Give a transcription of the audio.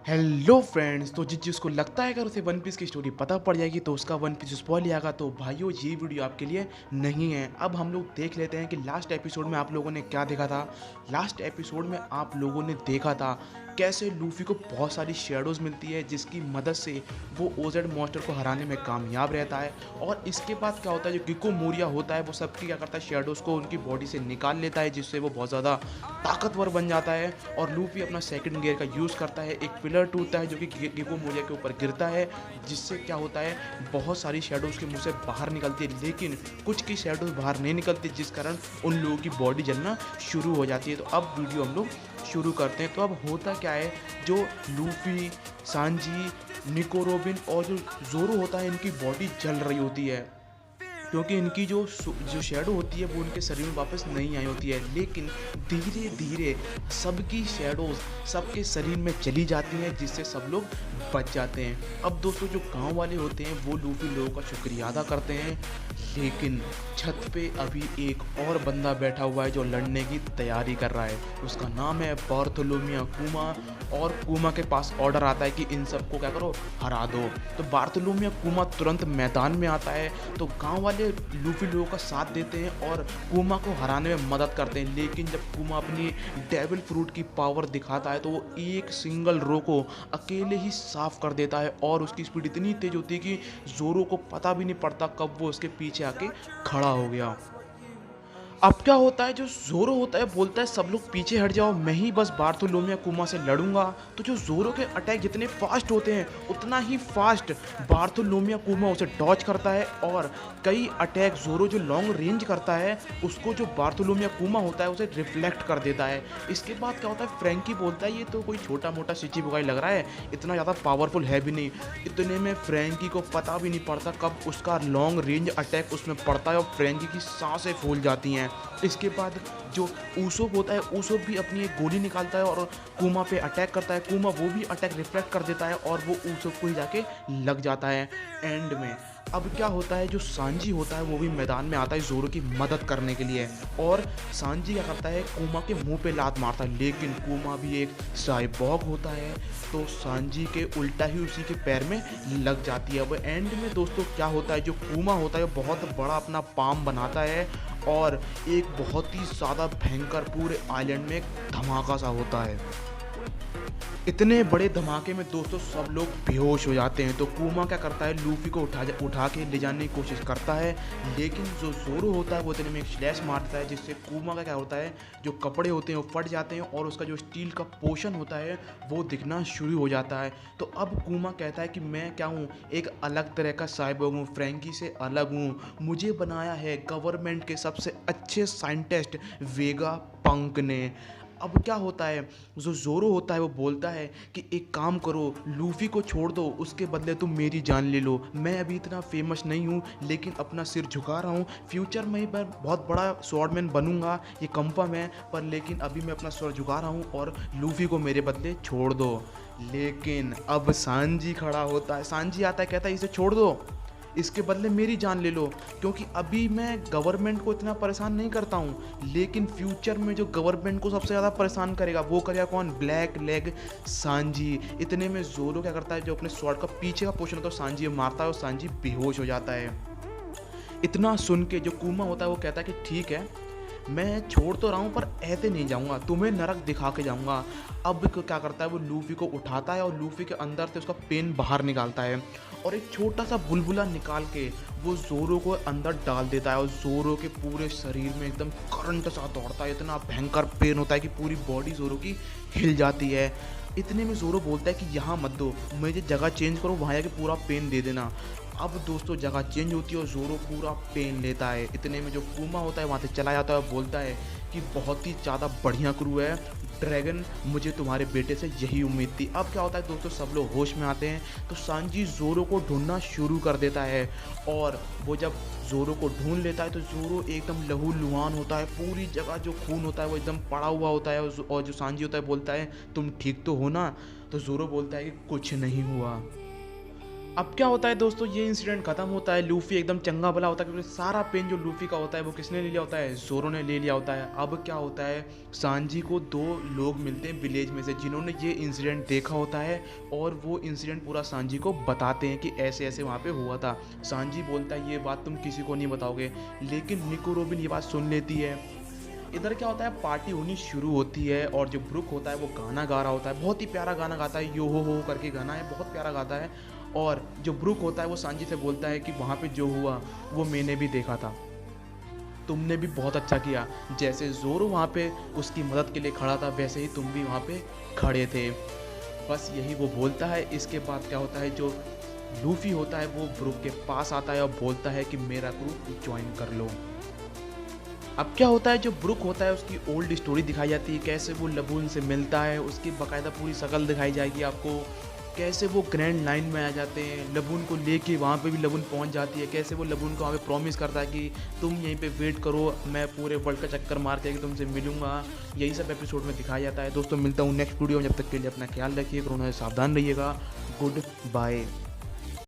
Hello friends. तो जिस जिसको लगता है अगर उसे वन पीस की स्टोरी पता पड़ जाएगी तो उसका वन पीस स्पॉइल आएगा, तो भाइयों ये वीडियो आपके लिए नहीं है। अब हम लोग देख लेते हैं कि लास्ट एपिसोड में आप लोगों ने क्या देखा था। लास्ट एपिसोड में आप लोगों ने देखा था कैसे लूफी को बहुत सारी शेडोज़ मिलती है जिसकी मदद से वो ओजेड मॉन्स्टर को हराने में कामयाब रहता है। और इसके बाद क्या होता है, जो गिको मोरिया होता है वो सबकी क्या करता है, शेडोज़ को उनकी बॉडी से निकाल लेता है जिससे वो बहुत ज़्यादा ताकतवर बन जाता है। और लूफी अपना सेकंड गियर का यूज़ करता है, एक पिलर टूटता है जो कि गिको मोरिया के ऊपर गिरता है, जिससे क्या होता है बहुत सारी शेडोज़ के मुंह से बाहर निकलती है, लेकिन कुछ की शेडोज़ बाहर नहीं निकलती जिस कारण उन लोगों की बॉडी जलना शुरू हो जाती है। तो अब वीडियो हम लोग शुरू करते हैं। तो अब होता क्या है, जो लूफी, सांजी, निको रोबिन और जो जोरो होता है इनकी बॉडी जल रही होती है क्योंकि इनकी जो शैडो होती है वो उनके शरीर में वापस नहीं आई होती है। लेकिन धीरे धीरे सबकी शैडोज सबके शरीर में चली जाती हैं जिससे सब लोग बच जाते हैं। अब दोस्तों जो गांव वाले होते हैं वो लूफी लोगों का शुक्रिया अदा करते हैं, लेकिन छत पे अभी एक और बंदा बैठा हुआ है जो लड़ने की तैयारी कर रहा है। उसका नाम है बार्थोलोमिया कुमा। और कुमा के पास ऑर्डर आता है कि इन सबको क्या करो, हरा दो। तो बार्थोलोमिया कुमा तुरंत मैदान में आता है। तो गांव वाले लूफी लोगों का साथ देते हैं और कुमा को हराने में मदद करते हैं, लेकिन जब कुमा अपनी डेविल फ्रूट की पावर दिखाता है तो वो एक सिंगल रो को अकेले ही साफ कर देता है और उसकी स्पीड इतनी तेज होती है कि जोरो को पता भी नहीं पड़ता कब वो उसके पीछे आके खड़ा हो गया। अब क्या होता है, जो जोरो होता है बोलता है सब लोग पीछे हट जाओ, मैं ही बस बार्थोलोमिया कुमा से लड़ूंगा। तो जो जोरो के अटैक जितने फास्ट होते हैं उतना ही फास्ट बार्थोलोमिया कुमा उसे डॉज करता है, और कई अटैक जोरो जो लॉन्ग रेंज करता है उसको जो बार्थोलोमिया कुमा होता है उसे रिफ्लेक्ट कर देता है। इसके बाद क्या होता है, फ्रैंकी बोलता है ये तो कोई छोटा मोटा सिची बुगाई लग रहा है, इतना ज़्यादा पावरफुल है भी नहीं। इतने में फ्रैंकी को पता भी नहीं पड़ता कब उसका लॉन्ग रेंज अटैक उसमें पड़ता है और फ्रैंकी की सांसें फूल जाती हैं। इसके बाद जो ऊसोप होता है, ऊसोप भी अपनी एक गोली निकालता है और कुमा पे अटैक करता है। कुमा वो भी अटैक रिफ्लेक्ट कर देता है और वो ऊसोप को ही जाके लग जाता है एंड में। अब क्या होता है, जो सांजी होता है वो भी मैदान में आता है जोरो की मदद करने के लिए, और सांजी क्या करता है, कुमा के मुंह पे लात मारता है, लेकिन कुमा भी एक साइबॉग होता है तो सांजी के उल्टा ही उसी के पैर में लग जाती है। अब एंड में दोस्तों क्या होता है, जो कुमा होता है बहुत बड़ा अपना पाम बनाता है और एक बहुत ही ज़्यादा भयंकर पूरे आइलैंड में एक धमाका सा होता है। इतने बड़े धमाके में दोस्तों सब लोग बेहोश हो जाते हैं। तो कुमा क्या करता है, लूफी को उठा के ले जाने की कोशिश करता है, लेकिन जो जोरो होता है वो इतने में एक स्लैश मारता है जिससे कुमा का क्या होता है, जो कपड़े होते हैं वो फट जाते हैं और उसका जो स्टील का पोर्शन होता है वो दिखना शुरू हो जाता है। तो अब कुमा कहता है कि मैं क्या हूँ, एक अलग तरह का साइबोर्ग हूँ, फ्रैंकी से अलग हूँ, मुझे बनाया है गवर्नमेंट के सबसे अच्छे साइंटिस्ट वेगा पंक ने। अब क्या होता है, जो जोरो होता है वो बोलता है कि एक काम करो, लूफी को छोड़ दो, उसके बदले तुम मेरी जान ले लो। मैं अभी इतना फेमस नहीं हूँ लेकिन अपना सिर झुका रहा हूँ, फ्यूचर में ही मैं बहुत बड़ा स्वॉर्डमैन बनूंगा, ये कंफर्म है, पर लेकिन अभी मैं अपना सिर झुका रहा हूँ और लूफी को मेरे बदले छोड़ दो। लेकिन अब सांजी खड़ा होता है, सांजी आता है, कहता है इसे छोड़ दो, इसके बदले मेरी जान ले लो, क्योंकि अभी मैं गवर्नमेंट को इतना परेशान नहीं करता हूँ, लेकिन फ्यूचर में जो गवर्नमेंट को सबसे ज़्यादा परेशान करेगा वो करेगा कौन, ब्लैक लेग सांजी। इतने में जोरो क्या करता है, जो अपने स्वॉर्ड का पीछे का पोर्शन होता है सांजी मारता है और सांजी बेहोश हो जाता है। इतना सुन के जो कुमा होता है वो कहता है कि ठीक है, मैं छोड़ तो रहा हूँ पर ऐसे नहीं जाऊँगा, तुम्हें नरक दिखा के जाऊँगा। अब क्या करता है, वो लूफी को उठाता है और लूफी के अंदर से उसका पेन बाहर निकालता है और एक छोटा सा बुलबुला निकाल के वो जोरो को अंदर डाल देता है और जोरो के पूरे शरीर में एकदम करंट सा दौड़ता है, इतना भयंकर पेन होता है कि पूरी बॉडी जोरो की हिल जाती है। इतने में जोरो बोलता है कि यहाँ मत दो, मुझे जगह चेंज करो, वहाँ जाके पूरा पेन दे देना। अब दोस्तों जगह चेंज होती है और जोरो पूरा पेन लेता है। इतने में जो कुमा होता है वहाँ से चला जाता है और बोलता है कि बहुत ही ज़्यादा बढ़िया क्रू है ड्रैगन, मुझे तुम्हारे बेटे से यही उम्मीद थी। अब क्या होता है दोस्तों, सब लोग होश में आते हैं तो सांजी जोरो को ढूंढना शुरू कर देता है, और वो जब जोरो को ढूंढ लेता है तो जोरो एकदम लहूलुहान होता है, पूरी जगह जो खून होता है वो एकदम पड़ा हुआ होता है, और जो सांजी होता है बोलता है तुम ठीक तो हो ना, तो जोरो बोलता है कि कुछ नहीं हुआ। अब क्या होता है दोस्तों, ये इंसिडेंट खत्म होता है, लूफी एकदम चंगा भला होता है क्योंकि सारा पेन जो लूफी का होता है वो किसने ले लिया होता है, ज़ोरो ने ले लिया होता है। अब क्या होता है, सांजी को दो लोग मिलते हैं विलेज में से जिन्होंने ये इंसिडेंट देखा होता है और वो इंसिडेंट पूरा सांजी को बताते हैं कि ऐसे ऐसे वहाँ पे हुआ था। सांजी बोलता है ये बात तुम किसी को नहीं बताओगे, लेकिन निको रोबिन ये बात सुन लेती है। इधर क्या होता है, पार्टी होनी शुरू होती है और जो ब्रुक होता है वो गाना गा रहा होता है, बहुत ही प्यारा गाना गाता है, यो हो करके गाना है, बहुत प्यारा गाता है। और जो ब्रुक होता है वो सांजी से बोलता है कि वहाँ पे जो हुआ वो मैंने भी देखा था, तुमने भी बहुत अच्छा किया, जैसे ज़ोरो वहाँ पे उसकी मदद के लिए खड़ा था वैसे ही तुम भी वहाँ पे खड़े थे। बस यही वो बोलता है। इसके बाद क्या होता है, जो लूफी होता है वो ब्रुक के पास आता है और बोलता है कि मेरा क्रू ज्वाइन कर लो। अब क्या होता है, जो ब्रुक होता है उसकी ओल्ड स्टोरी दिखाई जाती है, कैसे वो लबून से मिलता है, उसकी बाकायदा पूरी शक्ल दिखाई जाएगी आपको, कैसे वो ग्रैंड लाइन में आ जाते हैं, लबून को लेके वहाँ पे भी लबून पहुँच जाती है, कैसे वो लबून को वहाँ पे प्रॉमिस करता है कि तुम यहीं पे वेट करो, मैं पूरे वर्ल्ड का चक्कर मार के तुमसे मिलूंगा। यही सब एपिसोड में दिखाया जाता है। दोस्तों मिलता हूँ नेक्स्ट वीडियो में, जब तक के लिए अपना ख्याल रखिए, कोरोना से सावधान रहिएगा। Good bye.